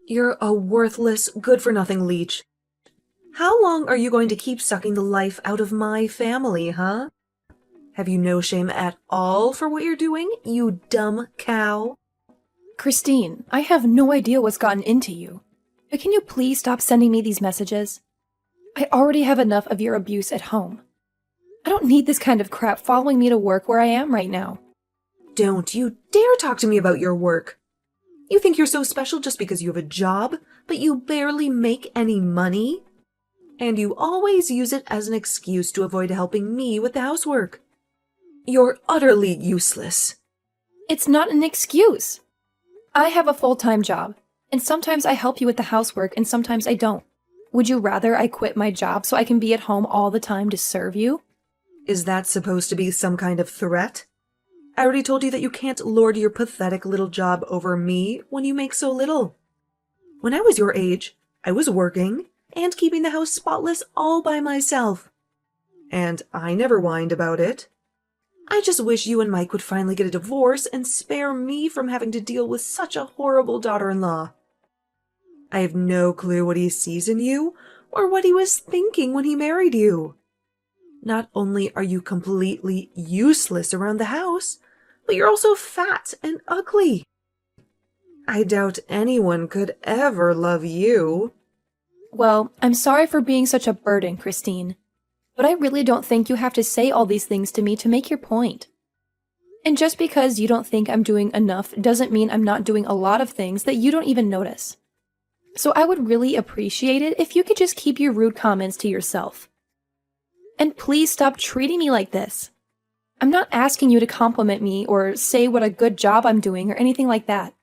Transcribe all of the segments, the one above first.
You're a worthless, good-for-nothing leech. How long are you going to keep sucking the life out of my family, huh? Have you no shame at all for what you're doing, you dumb cow? Christine, I have no idea what's gotten into you. But can you please stop sending me these messages? I already have enough of your abuse at home. I don't need this kind of crap following me to work where I am right now. Don't you dare talk to me about your work. You think you're so special just because you have a job, but you barely make any money? And you always use it as an excuse to avoid helping me with the housework. You're utterly useless. It's not an excuse. I have a full-time job, and sometimes I help you with the housework and sometimes I don't. Would you rather I quit my job so I can be at home all the time to serve you? Is that supposed to be some kind of threat? I already told you that you can't lord your pathetic little job over me when you make so little. When I was your age, I was working and keeping the house spotless all by myself. And I never whined about it. I just wish you and Mike would finally get a divorce and spare me from having to deal with such a horrible daughter-in-law. I have no clue what he sees in you or what he was thinking when he married you. Not only are you completely useless around the house, but you're also fat and ugly. I doubt anyone could ever love you. Well, I'm sorry for being such a burden, Christine. But I really don't think you have to say all these things to me to make your point. And just because you don't think I'm doing enough doesn't mean I'm not doing a lot of things that you don't even notice. So I would really appreciate it if you could just keep your rude comments to yourself. And please stop treating me like this. I'm not asking you to compliment me or say what a good job I'm doing or anything like that.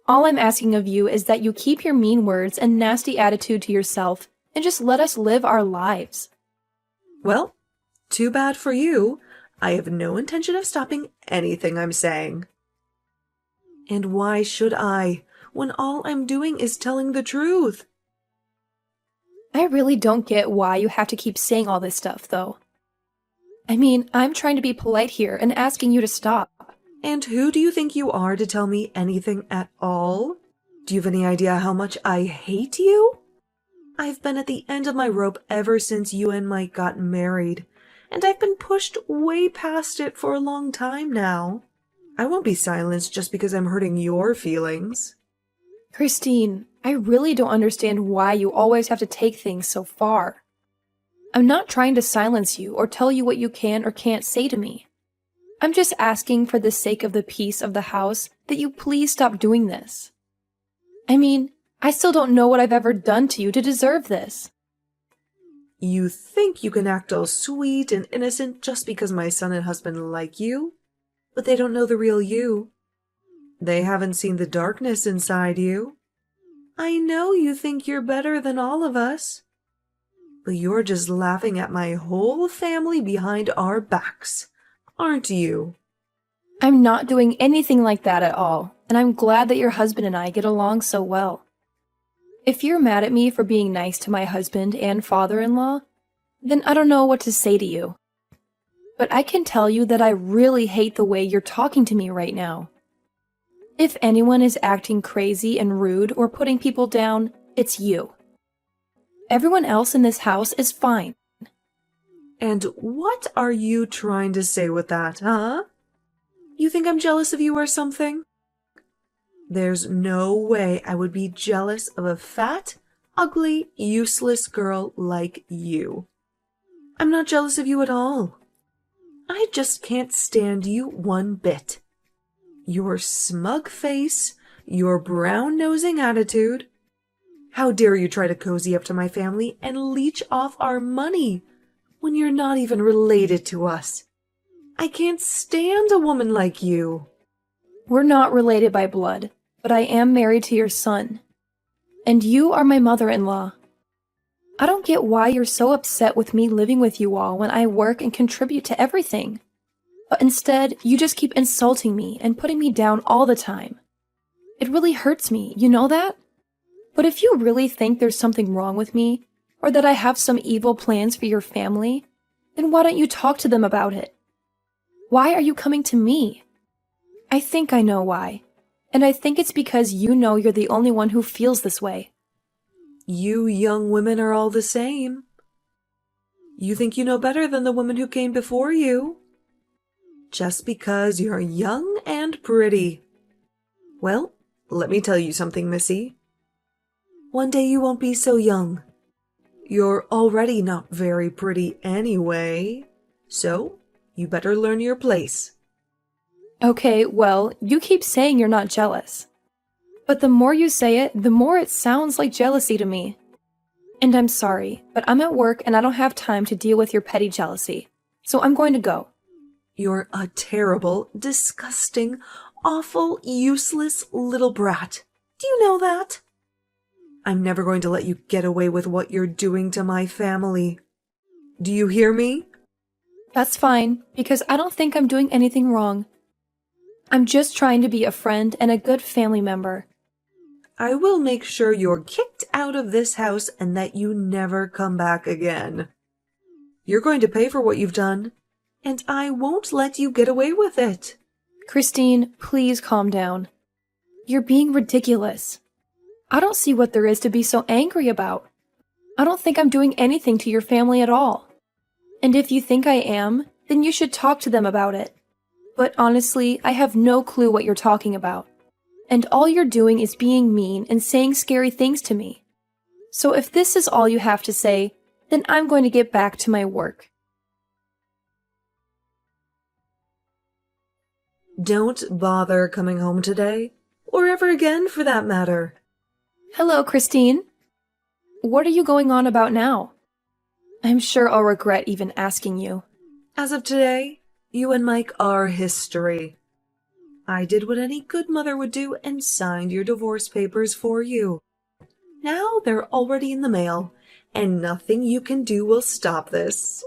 All I'm asking of you is that you keep your mean words and nasty attitude to yourself and just let us live our lives. Well, too bad for you. I have no intention of stopping anything I'm saying. And why should I, when all I'm doing is telling the truth? I really don't get why you have to keep saying all this stuff, though. I mean, I'm trying to be polite here and asking you to stop. And who do you think you are to tell me anything at all? Do you have any idea how much I hate you? I've been at the end of my rope ever since you and Mike got married, and I've been pushed way past it for a long time now. I won't be silenced just because I'm hurting your feelings. Christine, I really don't understand why you always have to take things so far. I'm not trying to silence you or tell you what you can or can't say to me. I'm just asking for the sake of the peace of the house that you please stop doing this. I mean, I still don't know what I've ever done to you to deserve this. You think you can act all sweet and innocent just because my son and husband like you? But they don't know the real you. They haven't seen the darkness inside you. I know you think you're better than all of us. But you're just laughing at my whole family behind our backs, aren't you? I'm not doing anything like that at all, and I'm glad that your husband and I get along so well. If you're mad at me for being nice to my husband and father-in-law, then I don't know what to say to you. But I can tell you that I really hate the way you're talking to me right now. If anyone is acting crazy and rude or putting people down, it's you. Everyone else in this house is fine. And what are you trying to say with that, huh? You think I'm jealous of you or something? There's no way I would be jealous of a fat, ugly, useless girl like you. I'm not jealous of you at all. I just can't stand you one bit. Your smug face, your brown-nosing attitude. How dare you try to cozy up to my family and leech off our money when you're not even related to us? I can't stand a woman like you. We're not related by blood, but I am married to your son. And you are my mother-in-law. I don't get why you're so upset with me living with you all when I work and contribute to everything. But instead, you just keep insulting me and putting me down all the time. It really hurts me, you know that? But if you really think there's something wrong with me, or that I have some evil plans for your family, then why don't you talk to them about it? Why are you coming to me? I think I know why. And I think it's because you know you're the only one who feels this way. You young women are all the same. You think you know better than the women who came before you. Just because you're young and pretty. Well, let me tell you something, Missy. One day you won't be so young. You're already not very pretty anyway, so you better learn your place. Okay, well, you keep saying you're not jealous. But the more you say it, the more it sounds like jealousy to me. And I'm sorry, but I'm at work and I don't have time to deal with your petty jealousy. So I'm going to go. You're a terrible, disgusting, awful, useless little brat. Do you know that? I'm never going to let you get away with what you're doing to my family. Do you hear me? That's fine, because I don't think I'm doing anything wrong. I'm just trying to be a friend and a good family member. I will make sure you're kicked out of this house and that you never come back again. You're going to pay for what you've done, and I won't let you get away with it. Christine, please calm down. You're being ridiculous. I don't see what there is to be so angry about. I don't think I'm doing anything to your family at all. And if you think I am, then you should talk to them about it. But honestly, I have no clue what you're talking about. And all you're doing is being mean and saying scary things to me. So if this is all you have to say, then I'm going to get back to my work. Don't bother coming home today, or ever again for that matter. Hello, Christine. What are you going on about now? I'm sure I'll regret even asking you. As of today, you and Mike are history. I did what any good mother would do and signed your divorce papers for you. Now they're already in the mail, and nothing you can do will stop this.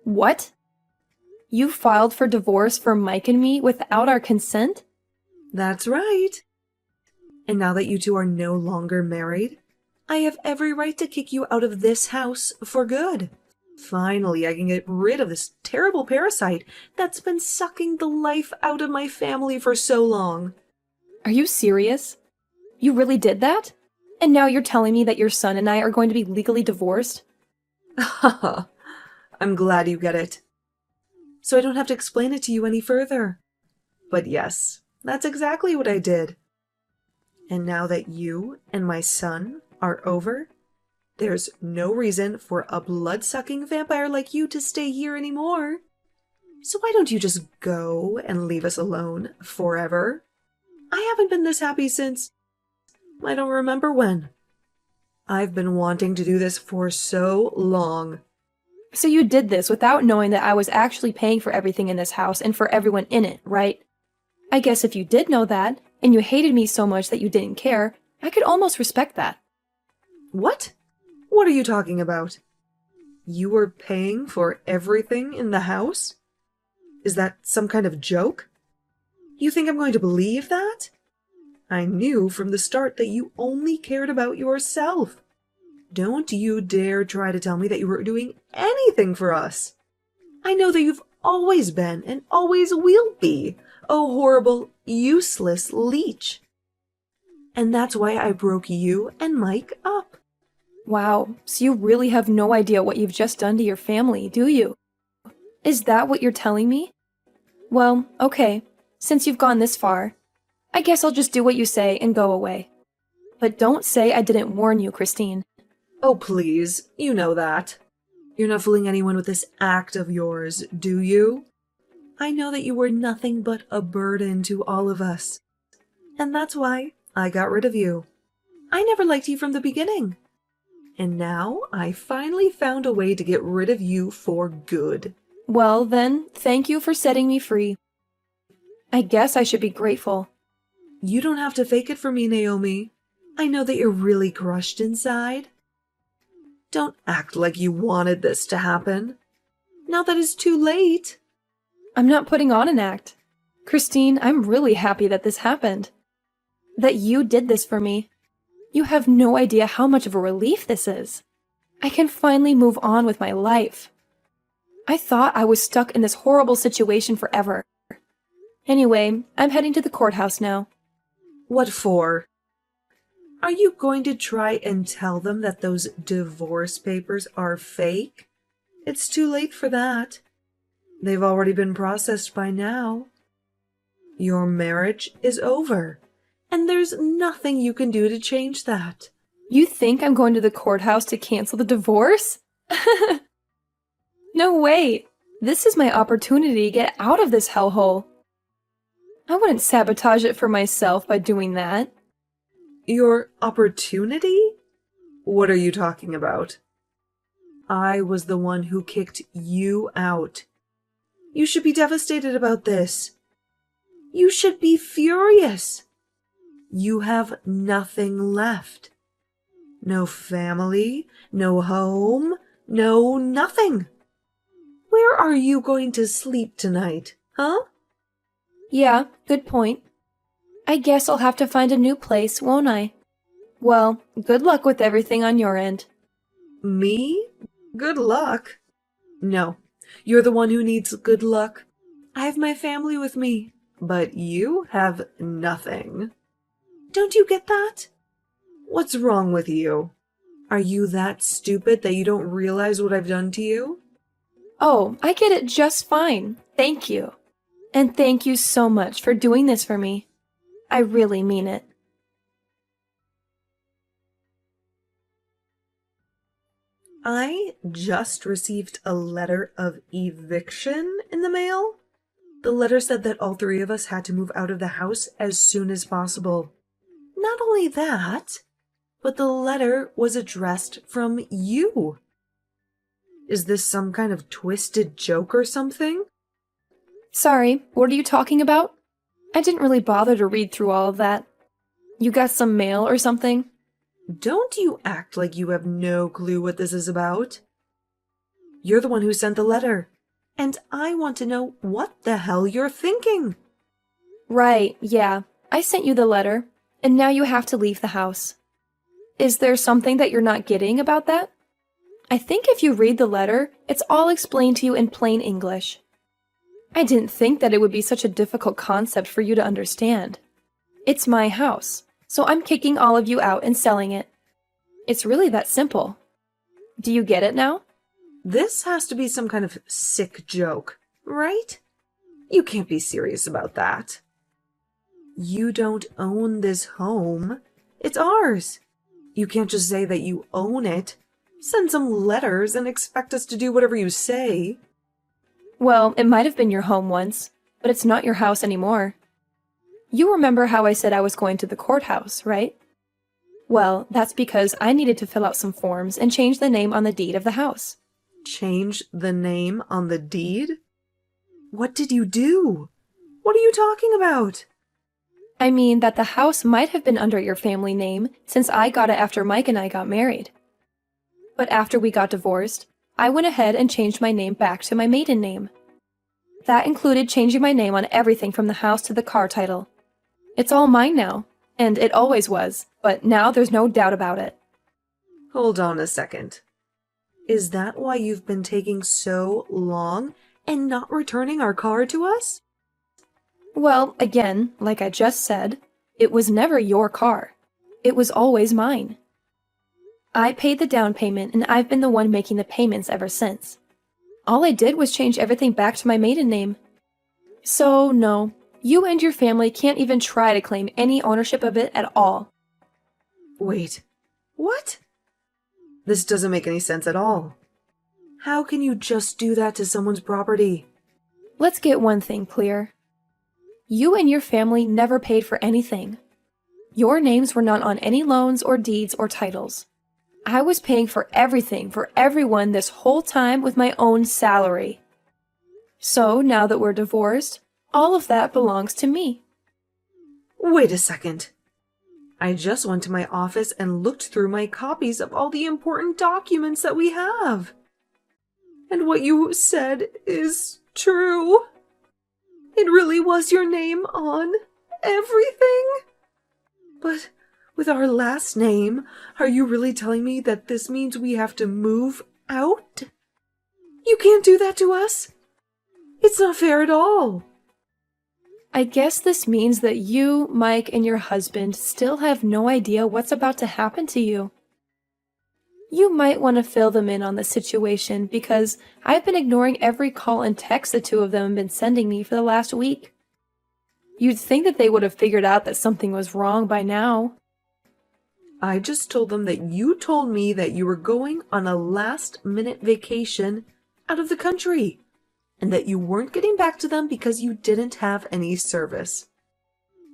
What? You filed for divorce for Mike and me without our consent? That's right. And now that you two are no longer married, I have every right to kick you out of this house for good. Finally, I can get rid of this terrible parasite that's been sucking the life out of my family for so long. Are you serious? You really did that? And now you're telling me that your son and I are going to be legally divorced? I'm glad you get it. So I don't have to explain it to you any further. But yes, that's exactly what I did. And now that you and my son are over, there's no reason for a blood-sucking vampire like you to stay here anymore. So why don't you just go and leave us alone forever? I haven't been this happy since... I don't remember when. I've been wanting to do this for so long. So you did this without knowing that I was actually paying for everything in this house and for everyone in it, right? I guess if you did know that, and you hated me so much that you didn't care, I could almost respect that. What? What are you talking about? You were paying for everything in the house? Is that some kind of joke? You think I'm going to believe that? I knew from the start that you only cared about yourself. Don't you dare try to tell me that you were doing anything for us. I know that you've always been and always will be a horrible, useless leech. And that's why I broke you and Mike up. Wow, so you really have no idea what you've just done to your family, do you? Is that what you're telling me? Well, okay, since you've gone this far, I guess I'll just do what you say and go away. But don't say I didn't warn you, Christine. Oh, please, you know that. You're not fooling anyone with this act of yours, do you? I know that you were nothing but a burden to all of us. And that's why I got rid of you. I never liked you from the beginning. And now I finally found a way to get rid of you for good. Well, then, thank you for setting me free. I guess I should be grateful. You don't have to fake it for me, Naomi. I know that you're really crushed inside. Don't act like you wanted this to happen. Now that it's too late. I'm not putting on an act. Christine, I'm really happy that this happened. That you did this for me. You have no idea how much of a relief this is. I can finally move on with my life. I thought I was stuck in this horrible situation forever. Anyway, I'm heading to the courthouse now. What for? Are you going to try and tell them that those divorce papers are fake? It's too late for that. They've already been processed by now. Your marriage is over, and there's nothing you can do to change that. You think I'm going to the courthouse to cancel the divorce? No way! This is my opportunity to get out of this hellhole. I wouldn't sabotage it for myself by doing that. Your opportunity? What are you talking about? I was the one who kicked you out. You should be devastated about this. You should be furious. You have nothing left. No family, no home, no nothing. Where are you going to sleep tonight, huh? Yeah, good point. I guess I'll have to find a new place, won't I? Well, good luck with everything on your end. Me? Good luck. No, you're the one who needs good luck. I have my family with me, but you have nothing. Don't you get that? What's wrong with you? Are you that stupid that you don't realize what I've done to you? Oh, I get it just fine. Thank you. And thank you so much for doing this for me. I really mean it. I just received a letter of eviction in the mail. The letter said that all three of us had to move out of the house as soon as possible. Not only that, but the letter was addressed from you. Is this some kind of twisted joke or something? Sorry, what are you talking about? I didn't really bother to read through all of that. You got some mail or something? Don't you act like you have no clue what this is about. You're the one who sent the letter, and I want to know what the hell you're thinking. Right, yeah. I sent you the letter, and now you have to leave the house. Is there something that you're not getting about that? I think if you read the letter, it's all explained to you in plain English. I didn't think that it would be such a difficult concept for you to understand. It's my house, so I'm kicking all of you out and selling it. It's really that simple. Do you get it now? This has to be some kind of sick joke, right? You can't be serious about that. You don't own this home. It's ours. You can't just say that you own it. Send some letters and expect us to do whatever you say. Well, it might have been your home once, but it's not your house anymore. You remember how I said I was going to the courthouse, right? Well, that's because I needed to fill out some forms and change the name on the deed of the house. Change the name on the deed? What did you do? What are you talking about? I mean that the house might have been under your family name since I got it after Mike and I got married. But after we got divorced, I went ahead and changed my name back to my maiden name. That included changing my name on everything from the house to the car title. It's all mine now, and it always was, but now there's no doubt about it. Hold on a second. Is that why you've been taking so long and not returning our car to us? Well, again, like I just said, it was never your car. It was always mine. I paid the down payment, and I've been the one making the payments ever since. All I did was change everything back to my maiden name. So, no, you and your family can't even try to claim any ownership of it at all. Wait, what? This doesn't make any sense at all. How can you just do that to someone's property? Let's get one thing clear. You and your family never paid for anything. Your names were not on any loans or deeds or titles. I was paying for everything for everyone this whole time with my own salary. So now that we're divorced, all of that belongs to me. Wait a second. I just went to my office and looked through my copies of all the important documents that we have. And what you said is true. It really was your name on everything. But with our last name, are you really telling me that this means we have to move out? You can't do that to us. It's not fair at all. I guess this means that you, Mike, and your husband still have no idea what's about to happen to you. You might want to fill them in on the situation because I've been ignoring every call and text the two of them have been sending me for the last week. You'd think that they would have figured out that something was wrong by now. I just told them that you told me that you were going on a last-minute vacation out of the country, and that you weren't getting back to them because you didn't have any service.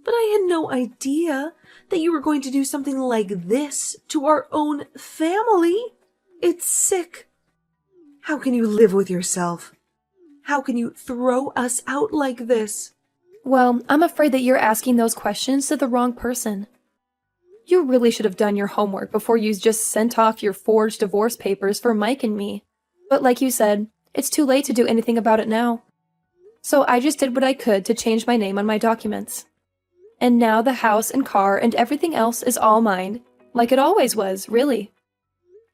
But I had no idea that you were going to do something like this to our own family. It's sick. How can you live with yourself? How can you throw us out like this? Well, I'm afraid that you're asking those questions to the wrong person. You really should have done your homework before you just sent off your forged divorce papers for Mike and me. But like you said, it's too late to do anything about it now. So I just did what I could to change my name on my documents. And now the house and car and everything else is all mine, like it always was, really.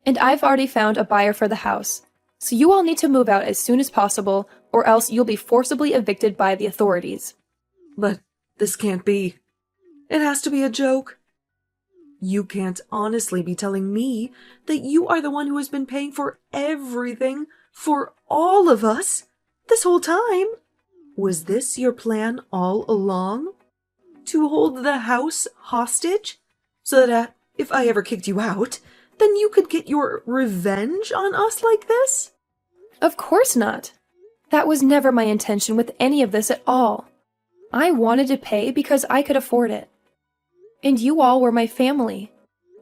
And I've already found a buyer for the house, so you all need to move out as soon as possible, or else you'll be forcibly evicted by the authorities. But this can't be. It has to be a joke. You can't honestly be telling me that you are the one who has been paying for everything for all of us this whole time. Was this your plan all along? To hold the house hostage? So that if I ever kicked you out, then you could get your revenge on us like this? Of course not. That was never my intention with any of this at all. I wanted to pay because I could afford it. And you all were my family.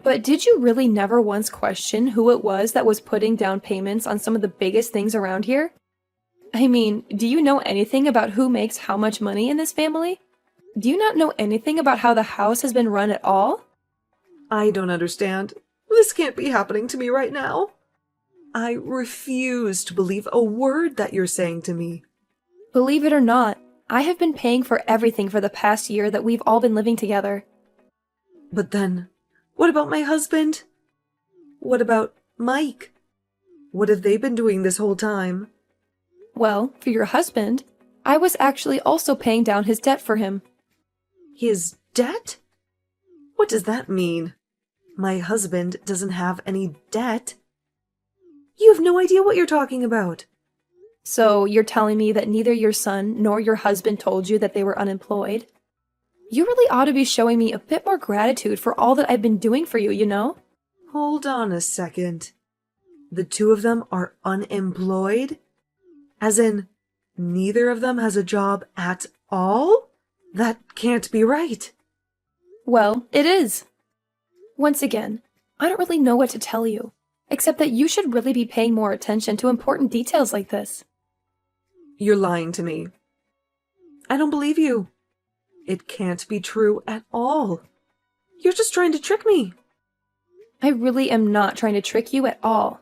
But did you really never once question who it was that was putting down payments on some of the biggest things around here? I mean, do you know anything about who makes how much money in this family? Do you not know anything about how the house has been run at all? I don't understand. This can't be happening to me right now. I refuse to believe a word that you're saying to me. Believe it or not, I have been paying for everything for the past year that we've all been living together. But then, what about my husband? What about Mike? What have they been doing this whole time? Well, for your husband, I was actually also paying down his debt for him. His debt? What does that mean? My husband doesn't have any debt. You have no idea what you're talking about. So you're telling me that neither your son nor your husband told you that they were unemployed? You really ought to be showing me a bit more gratitude for all that I've been doing for you, you know? Hold on a second. The two of them are unemployed? As in, neither of them has a job at all? That can't be right. Well, it is. Once again, I don't really know what to tell you, except that you should really be paying more attention to important details like this. You're lying to me. I don't believe you. It can't be true at all. You're just trying to trick me. I really am not trying to trick you at all.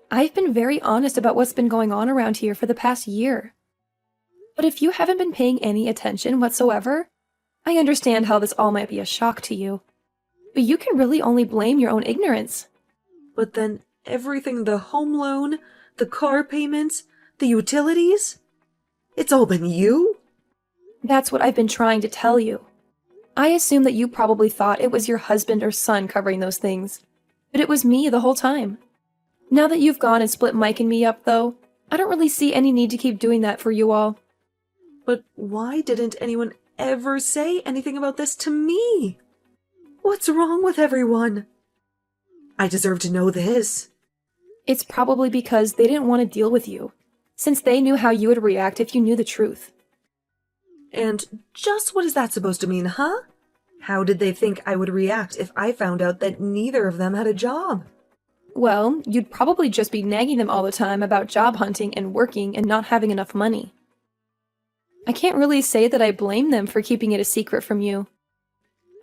I've been very honest about what's been going on around here for the past year. But if you haven't been paying any attention whatsoever, I understand how this all might be a shock to you. But you can really only blame your own ignorance. But then everything, the home loan, the car payments, the utilities, it's all been you? That's what I've been trying to tell you. I assume that you probably thought it was your husband or son covering those things, but it was me the whole time. Now that you've gone and split Mike and me up, though, I don't really see any need to keep doing that for you all. But why didn't anyone ever say anything about this to me? What's wrong with everyone? I deserve to know this. It's probably because they didn't want to deal with you, since they knew how you would react if you knew the truth. And just what is that supposed to mean, huh? How did they think I would react if I found out that neither of them had a job? Well, you'd probably just be nagging them all the time about job hunting and working and not having enough money. I can't really say that I blame them for keeping it a secret from you.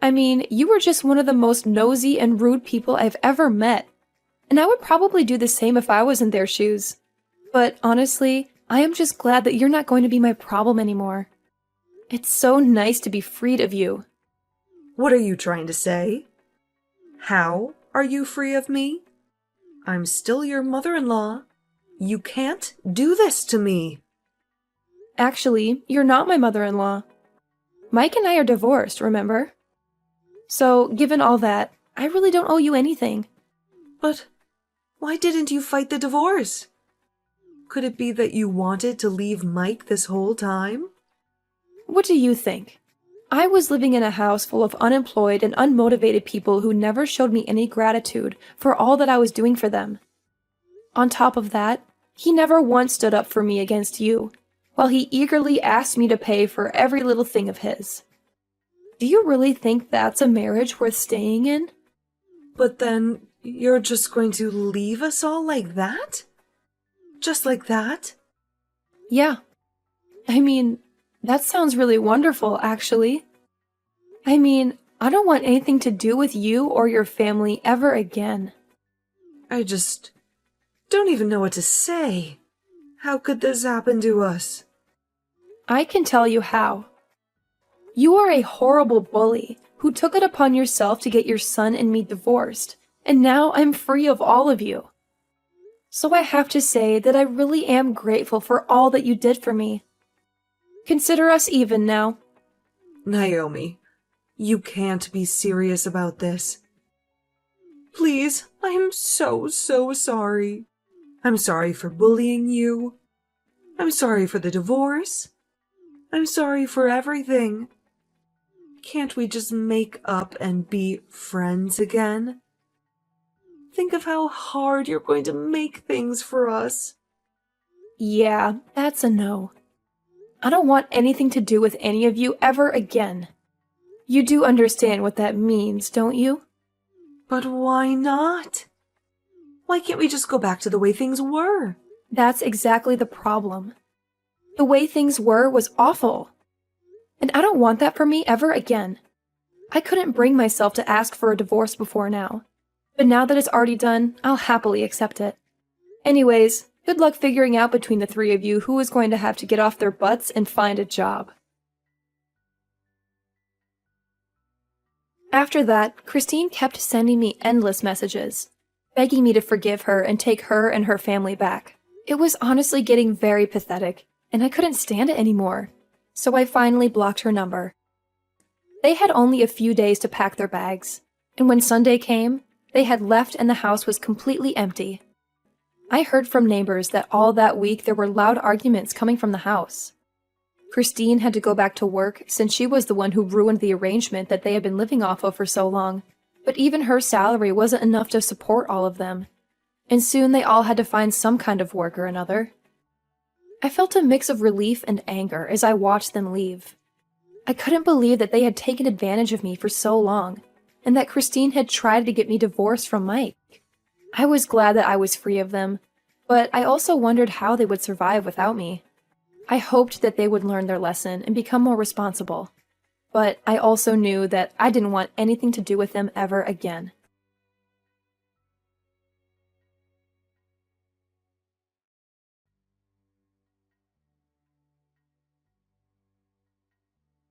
I mean, you were just one of the most nosy and rude people I've ever met, and I would probably do the same if I was in their shoes. But honestly, I am just glad that you're not going to be my problem anymore. It's so nice to be freed of you. What are you trying to say? How are you free of me? I'm still your mother-in-law. You can't do this to me. Actually, you're not my mother-in-law. Mike and I are divorced, remember? So, given all that, I really don't owe you anything. But why didn't you fight the divorce? Could it be that you wanted to leave Mike this whole time? What do you think? I was living in a house full of unemployed and unmotivated people who never showed me any gratitude for all that I was doing for them. On top of that, he never once stood up for me against you, while he eagerly asked me to pay for every little thing of his. Do you really think that's a marriage worth staying in? But then you're just going to leave us all like that? Just like that? Yeah. I mean, that sounds really wonderful, actually. I mean, I don't want anything to do with you or your family ever again. I just don't even know what to say. How could this happen to us? I can tell you how. You are a horrible bully who took it upon yourself to get your son and me divorced, and now I'm free of all of you. So I have to say that I really am grateful for all that you did for me. Consider us even now. Naomi, you can't be serious about this. Please, I'm so sorry. I'm sorry for bullying you. I'm sorry for the divorce. I'm sorry for everything. Can't we just make up and be friends again? Think of how hard you're going to make things for us. Yeah, that's a no. I don't want anything to do with any of you ever again. You do understand what that means, don't you? But why not? Why can't we just go back to the way things were? That's exactly the problem. The way things were was awful. And I don't want that for me ever again. I couldn't bring myself to ask for a divorce before now. But now that it's already done, I'll happily accept it. Anyways, good luck figuring out between the three of you who is going to have to get off their butts and find a job. After that, Christine kept sending me endless messages, begging me to forgive her and take her and her family back. It was honestly getting very pathetic, and I couldn't stand it anymore. So I finally blocked her number. They had only a few days to pack their bags, and when Sunday came, they had left and the house was completely empty. I heard from neighbors that all that week there were loud arguments coming from the house. Christine had to go back to work since she was the one who ruined the arrangement that they had been living off of for so long, but even her salary wasn't enough to support all of them, and soon they all had to find some kind of work or another. I felt a mix of relief and anger as I watched them leave. I couldn't believe that they had taken advantage of me for so long, and that Christine had tried to get me divorced from Mike. I was glad that I was free of them, but I also wondered how they would survive without me. I hoped that they would learn their lesson and become more responsible, but I also knew that I didn't want anything to do with them ever again.